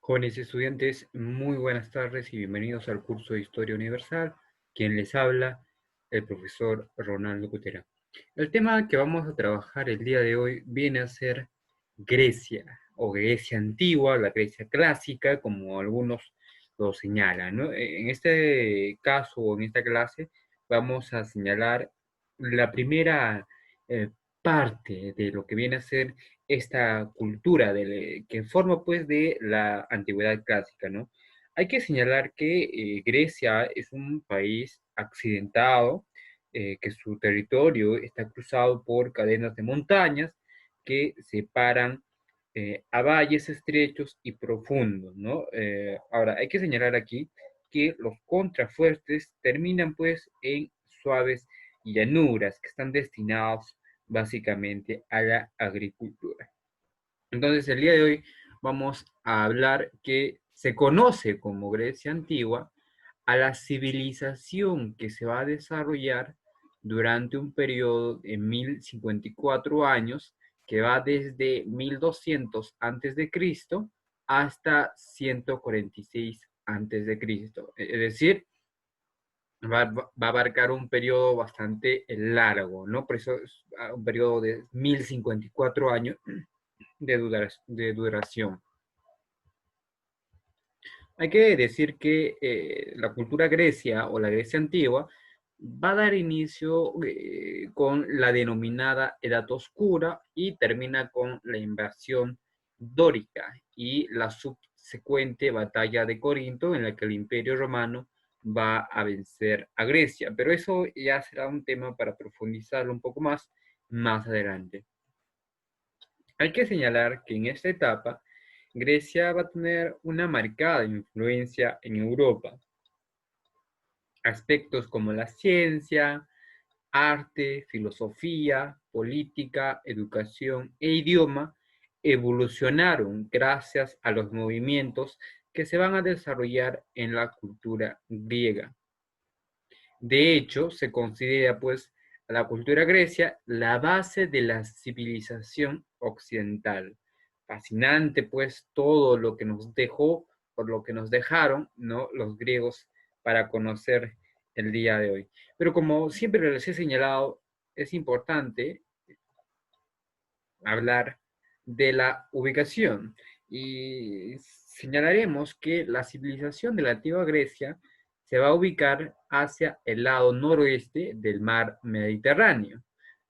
Jóvenes estudiantes, muy buenas tardes y bienvenidos al curso de Historia Universal. Quien les habla, el profesor Ronaldo Cutera. El tema que vamos a trabajar el día de hoy viene a ser Grecia, o Grecia antigua, la Grecia clásica, como algunos lo señalan, ¿no? En este caso, o en esta clase, vamos a señalar la primera eh, parte de lo que viene a ser esta cultura que forma pues de la antigüedad clásica, ¿no? Hay que señalar que Grecia es un país accidentado, que su territorio está cruzado por cadenas de montañas que separan a valles estrechos y profundos, ¿no? Ahora, hay que señalar aquí que los contrafuertes terminan pues en suaves llanuras que están destinados básicamente a la agricultura. Entonces, el día de hoy vamos a hablar que se conoce como Grecia antigua a la civilización que se va a desarrollar durante un periodo de 1054 años, que va desde 1200 antes de Cristo hasta 146 antes de Cristo. Es decir, va a abarcar un periodo bastante largo, ¿no? Por eso es un periodo de 1054 años de duración. Hay que decir que la cultura grecia o la Grecia antigua va a dar inicio con la denominada Edad Oscura y termina con la invasión dórica y la subsecuente batalla de Corinto en la que el Imperio Romano va a vencer a Grecia. Pero eso ya será un tema para profundizarlo un poco más adelante. Hay que señalar que en esta etapa Grecia va a tener una marcada influencia en Europa. Aspectos como la ciencia, arte, filosofía, política, educación e idioma evolucionaron gracias a los movimientos que se van a desarrollar en la cultura griega. De hecho, se considera pues a la cultura grecia la base de la civilización occidental. Fascinante pues todo lo que nos dejó, por lo que nos dejaron, ¿no? Los griegos para conocer el día de hoy. Pero como siempre les he señalado, es importante hablar de la ubicación y señalaremos que la civilización de la antigua Grecia se va a ubicar hacia el lado noroeste del mar Mediterráneo,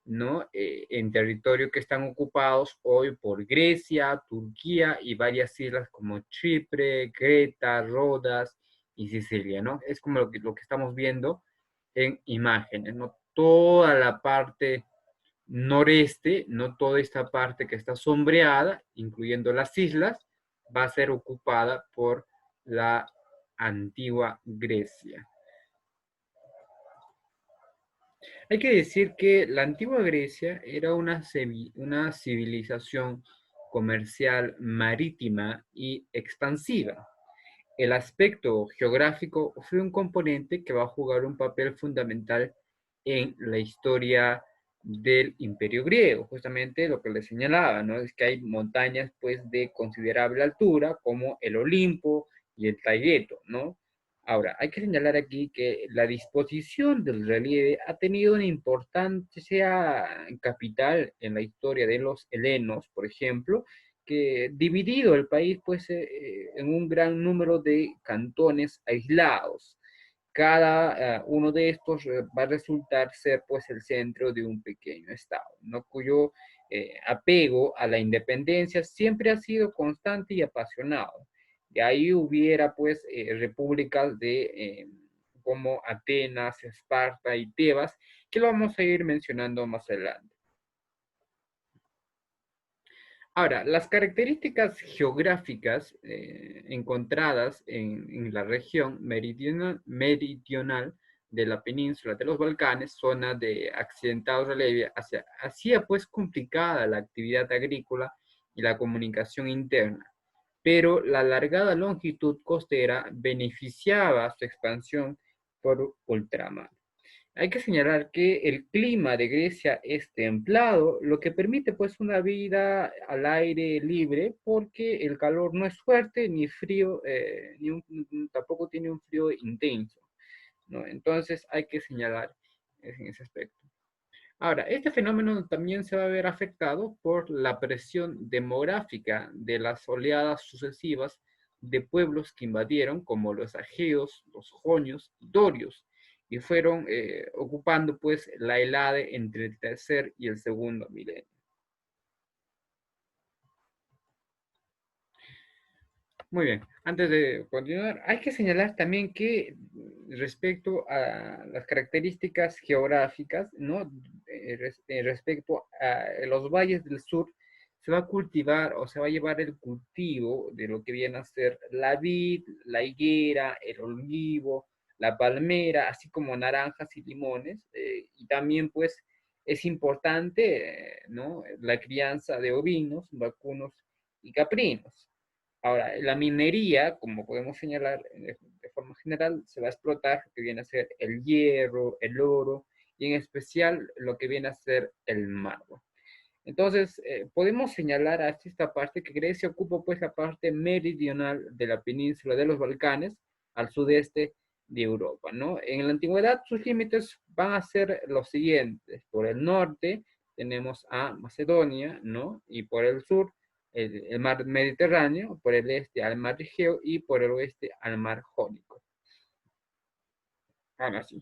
¿no? En territorio que están ocupados hoy por Grecia, Turquía y varias islas como Chipre, Creta, Rodas y Sicilia, ¿no? Es como lo que estamos viendo en imágenes, ¿no? Toda la parte noreste, no toda esta parte que está sombreada, incluyendo las islas, va a ser ocupada por la antigua Grecia. Hay que decir que la antigua Grecia era una civilización comercial marítima y expansiva. El aspecto geográfico fue un componente que va a jugar un papel fundamental en la historia del Imperio griego. Justamente lo que les señalaba, ¿no? Es que hay montañas pues de considerable altura como el Olimpo y el Taygeto, ¿no? Ahora, hay que señalar aquí que la disposición del relieve ha tenido una importancia capital en la historia de los helenos, por ejemplo, que dividido el país pues en un gran número de cantones aislados. Cada uno de estos va a resultar ser pues el centro de un pequeño estado, ¿no? Cuyo apego a la independencia siempre ha sido constante y apasionado. De ahí hubiera pues repúblicas como Atenas, Esparta y Tebas, que lo vamos a ir mencionando más adelante. Ahora, las características geográficas encontradas en la región meridional de la península de los Balcanes, zona de accidentado relieve, hacía pues complicada la actividad agrícola y la comunicación interna, pero la alargada longitud costera beneficiaba su expansión por ultramar. Hay que señalar que el clima de Grecia es templado, lo que permite pues una vida al aire libre porque el calor no es fuerte ni frío, tampoco tiene un frío intenso, ¿no? Entonces hay que señalar en ese aspecto. Ahora, este fenómeno también se va a ver afectado por la presión demográfica de las oleadas sucesivas de pueblos que invadieron, como los ageos, los jonios, dorios, y fueron ocupando pues la Helade entre el tercer y el segundo milenio. Muy bien, antes de continuar, hay que señalar también que respecto a las características geográficas, ¿no? Respecto a los valles del sur, se va a cultivar o se va a llevar el cultivo de lo que viene a ser la vid, la higuera, el olivo, la palmera, así como naranjas y limones, y también pues es importante, ¿no? La crianza de ovinos, vacunos y caprinos. Ahora, la minería, como podemos señalar de forma general, se va a explotar lo que viene a ser el hierro, el oro y en especial lo que viene a ser el mármol. Entonces, podemos señalar hasta esta parte que Grecia ocupa pues la parte meridional de la península de los Balcanes al sudeste de Europa, ¿no? En la antigüedad sus límites van a ser los siguientes. Por el norte tenemos a Macedonia, ¿no? Y por el sur el mar Mediterráneo, por el este al mar Egeo y por el oeste al mar Jónico. Ahora sí,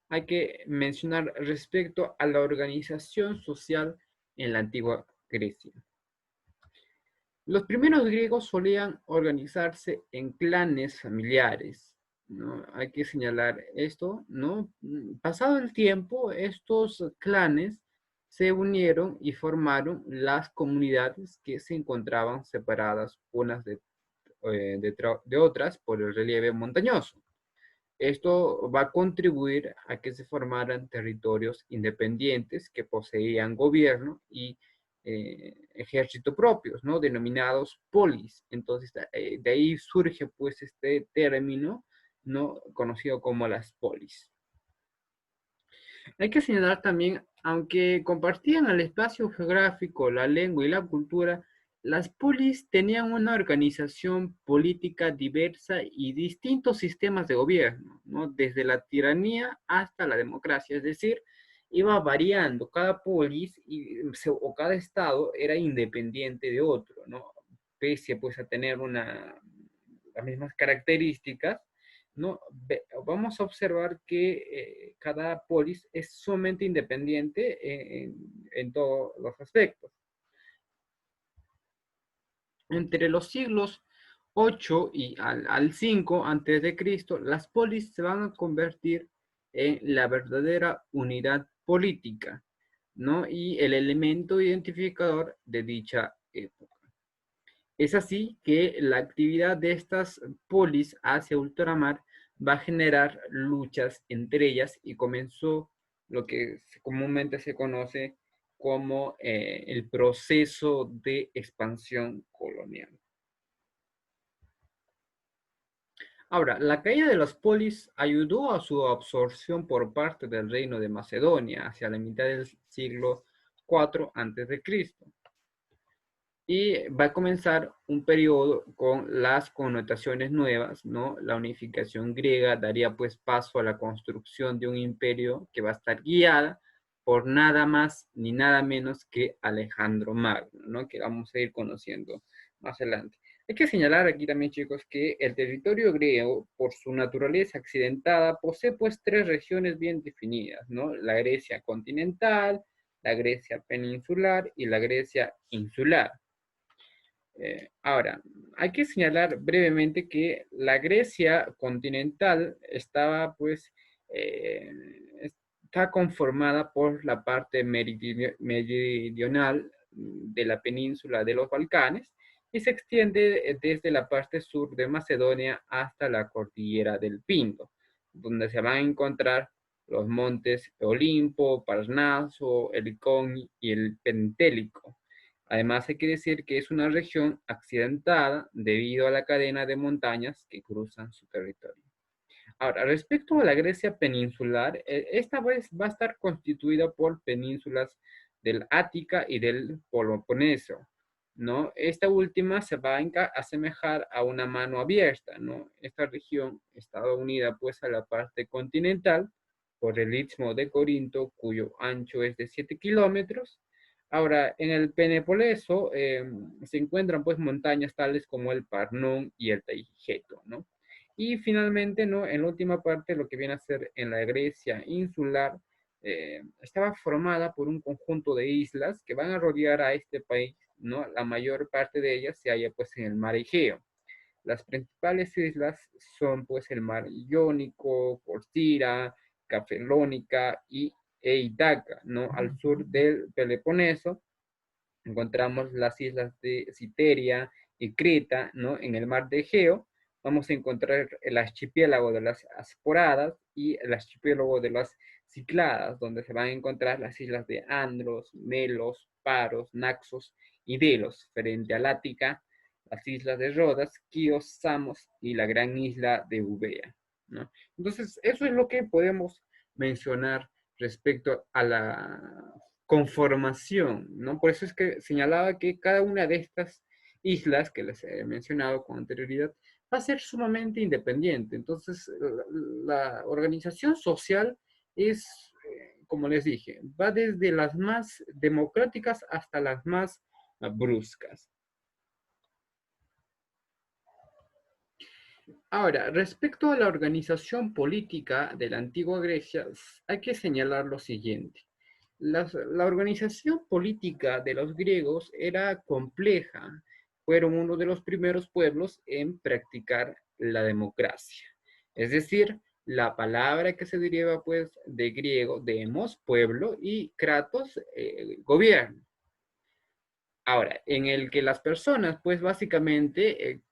hay que mencionar respecto a la organización social en la antigua Grecia. Los primeros griegos solían organizarse en clanes familiares, ¿no? Hay que señalar esto, ¿no? Pasado el tiempo, estos clanes se unieron y formaron las comunidades que se encontraban separadas unas de otras por el relieve montañoso. Esto va a contribuir a que se formaran territorios independientes que poseían gobierno y ejército propios, ¿no? Denominados polis. Entonces, de ahí surge pues este término, ¿no? Conocido como las polis. Hay que señalar también, aunque compartían el espacio geográfico, la lengua y la cultura, las polis tenían una organización política diversa y distintos sistemas de gobierno, ¿no? Desde la tiranía hasta la democracia, es decir, iba variando cada polis o cada estado era independiente de otro, ¿no? Pese pues a tener las mismas características, ¿no? Vamos a observar que cada polis es sumamente independiente en todos los aspectos. Entre los siglos 8 y al 5 antes de Cristo, las polis se van a convertir en la verdadera unidad política, ¿no? Y el elemento identificador de dicha época. Es así que la actividad de estas polis hacia ultramar va a generar luchas entre ellas y comenzó lo que comúnmente se conoce como el proceso de expansión colonial. Ahora, la caída de las polis ayudó a su absorción por parte del reino de Macedonia hacia la mitad del siglo IV antes de Cristo. Y va a comenzar un periodo con las connotaciones nuevas, ¿no? La unificación griega daría pues paso a la construcción de un imperio que va a estar guiada por nada más ni nada menos que Alejandro Magno, ¿no? Que vamos a ir conociendo más adelante. Hay que señalar aquí también, chicos, que el territorio griego, por su naturaleza accidentada, posee pues tres regiones bien definidas, ¿no? La Grecia continental, la Grecia peninsular y la Grecia insular. Ahora, hay que señalar brevemente que la Grecia continental estaba, pues, eh, está conformada por la parte meridional de la península de los Balcanes y se extiende desde la parte sur de Macedonia hasta la cordillera del Pindo, donde se van a encontrar los montes Olimpo, Parnaso, Helicón y el Pentélico. Además, hay que decir que es una región accidentada debido a la cadena de montañas que cruzan su territorio. Ahora, respecto a la Grecia peninsular, esta vez va a estar constituida por penínsulas del Ática y del Peloponeso, ¿no? Esta última se va a asemejar a una mano abierta, ¿no? Esta región estaba unida pues a la parte continental por el istmo de Corinto, cuyo ancho es de 7 kilómetros. Ahora, en el Penepoleso se encuentran pues montañas tales como el Parnón y el Taygeto, ¿no? Y finalmente, ¿no? En la última parte, lo que viene a ser en la Grecia insular, estaba formada por un conjunto de islas que van a rodear a este país, ¿no? La mayor parte de ellas se halla pues en el mar Egeo. Las principales islas son pues el mar Iónico, Corcira, Cefalónica e Ítaca, ¿no? Al sur del Peloponeso encontramos las islas de Citeria y Creta, ¿no? En el mar de Egeo vamos a encontrar el archipiélago de las Asporadas y el archipiélago de las Cicladas, donde se van a encontrar las islas de Andros, Melos, Paros, Naxos y Delos, frente al Ática, las islas de Rodas, Quíos, Samos y la gran isla de Eubea, ¿no? Entonces, eso es lo que podemos mencionar respecto a la conformación, ¿no? Por eso es que señalaba que cada una de estas islas que les he mencionado con anterioridad va a ser sumamente independiente. Entonces, la organización social es, como les dije, va desde las más democráticas hasta las más bruscas. Ahora, respecto a la organización política de la antigua Grecia, hay que señalar lo siguiente. La organización política de los griegos era compleja. Fueron uno de los primeros pueblos en practicar la democracia. Es decir, la palabra que se deriva pues de griego, demos, pueblo, y kratos, gobierno. Ahora, en el que las personas, pues básicamente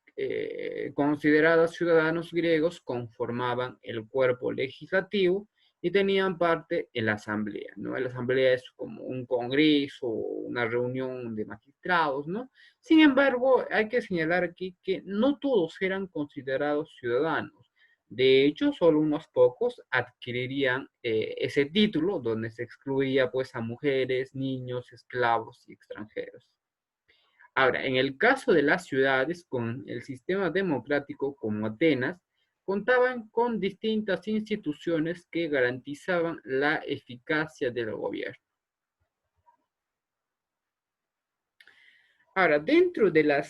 consideradas ciudadanos griegos, conformaban el cuerpo legislativo y tenían parte en la asamblea, ¿no? La asamblea es como un congreso, una reunión de magistrados, ¿no? Sin embargo, hay que señalar aquí que no todos eran considerados ciudadanos. De hecho, solo unos pocos adquirirían ese título, donde se excluía pues a mujeres, niños, esclavos y extranjeros. Ahora, en el caso de las ciudades con el sistema democrático como Atenas, contaban con distintas instituciones que garantizaban la eficacia del gobierno. Ahora, dentro de la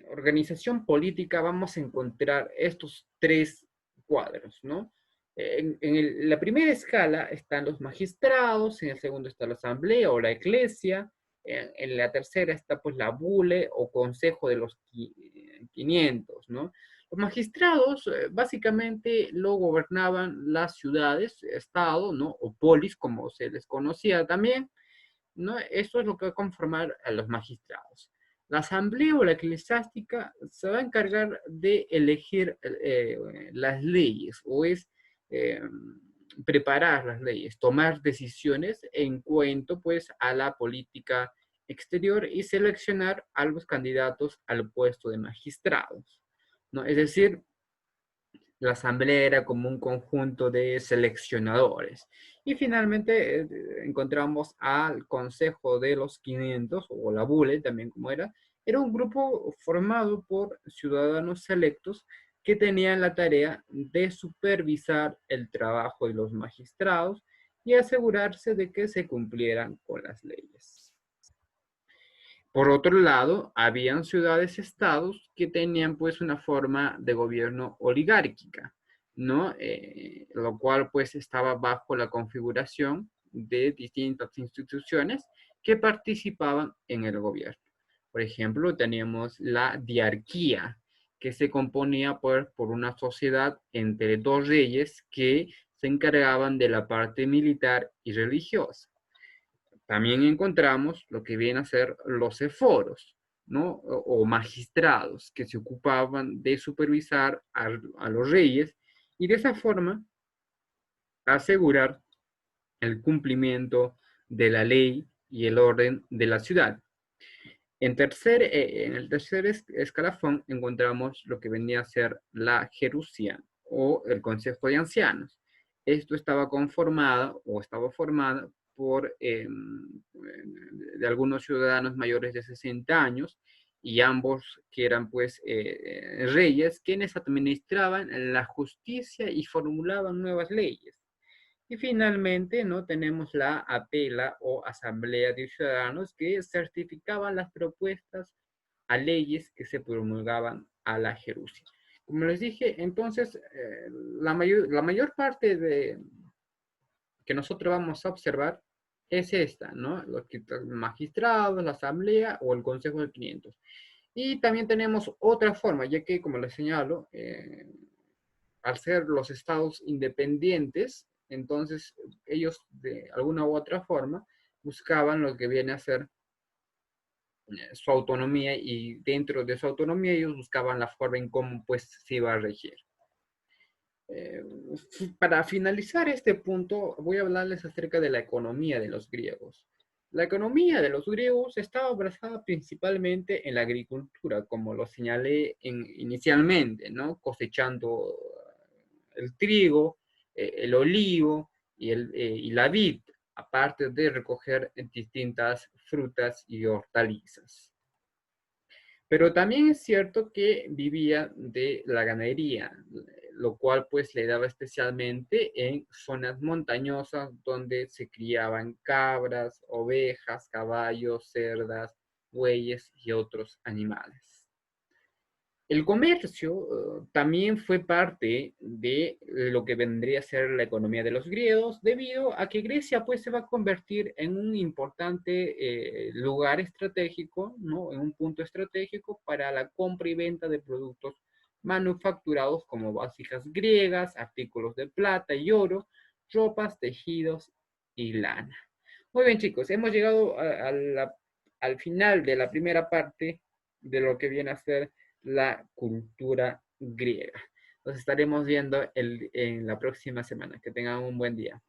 organización política vamos a encontrar estos tres cuadros, ¿no? La primera escala están los magistrados, en el segundo está la asamblea o la eclesia, en la tercera está pues la bule o consejo de los 500, ¿no? Los magistrados básicamente lo gobernaban las ciudades, estado, ¿no? O polis, como se les conocía también, ¿no? Eso es lo que va a conformar a los magistrados. La asamblea o la eclesiástica se va a encargar de elegir las leyes o es eh, preparar las leyes, tomar decisiones en cuanto pues a la política exterior y seleccionar a los candidatos al puesto de magistrados, ¿no? Es decir, la asamblea era como un conjunto de seleccionadores. Y finalmente encontramos al Consejo de los 500, o la Bule también como era un grupo formado por ciudadanos selectos que tenían la tarea de supervisar el trabajo de los magistrados y asegurarse de que se cumplieran con las leyes. Por otro lado, habían ciudades-estados que tenían pues una forma de gobierno oligárquica, ¿no? Lo cual pues estaba bajo la configuración de distintas instituciones que participaban en el gobierno. Por ejemplo, teníamos la diarquía, que se componía por una sociedad entre dos reyes que se encargaban de la parte militar y religiosa. También encontramos lo que vienen a ser los eforos, ¿no? O magistrados que se ocupaban de supervisar a los reyes y de esa forma asegurar el cumplimiento de la ley y el orden de la ciudad. En el tercer escalafón encontramos lo que venía a ser la Jerusalén, o el Consejo de Ancianos. Esto estaba conformado o estaba formado por de algunos ciudadanos mayores de 60 años y ambos que eran pues reyes quienes administraban la justicia y formulaban nuevas leyes. Y finalmente, ¿no? Tenemos la apela o asamblea de ciudadanos que certificaban las propuestas a leyes que se promulgaban a la Jerusalén. Como les dije, entonces, la mayor parte de que nosotros vamos a observar es esta, ¿no? Los magistrados, la asamblea o el consejo de 500. Y también tenemos otra forma, ya que, como les señalo, al ser los estados independientes, entonces ellos de alguna u otra forma buscaban lo que viene a ser su autonomía y dentro de su autonomía ellos buscaban la forma en cómo pues se iba a regir. Eh, para finalizar este punto, voy a hablarles acerca de la economía de los griegos. La economía de los griegos estaba basada principalmente en la agricultura, como lo señalé inicialmente, ¿no? Cosechando el trigo, el olivo y la vid, aparte de recoger distintas frutas y hortalizas. Pero también es cierto que vivía de la ganadería, lo cual pues le daba especialmente en zonas montañosas donde se criaban cabras, ovejas, caballos, cerdas, bueyes y otros animales. El comercio también fue parte de lo que vendría a ser la economía de los griegos, debido a que Grecia pues se va a convertir en un importante lugar estratégico, ¿no? En un punto estratégico para la compra y venta de productos manufacturados como vasijas griegas, artículos de plata y oro, ropas, tejidos y lana. Muy bien, chicos, hemos llegado al final de la primera parte de lo que viene a ser la cultura griega. Nos estaremos viendo en la próxima semana. Que tengan un buen día.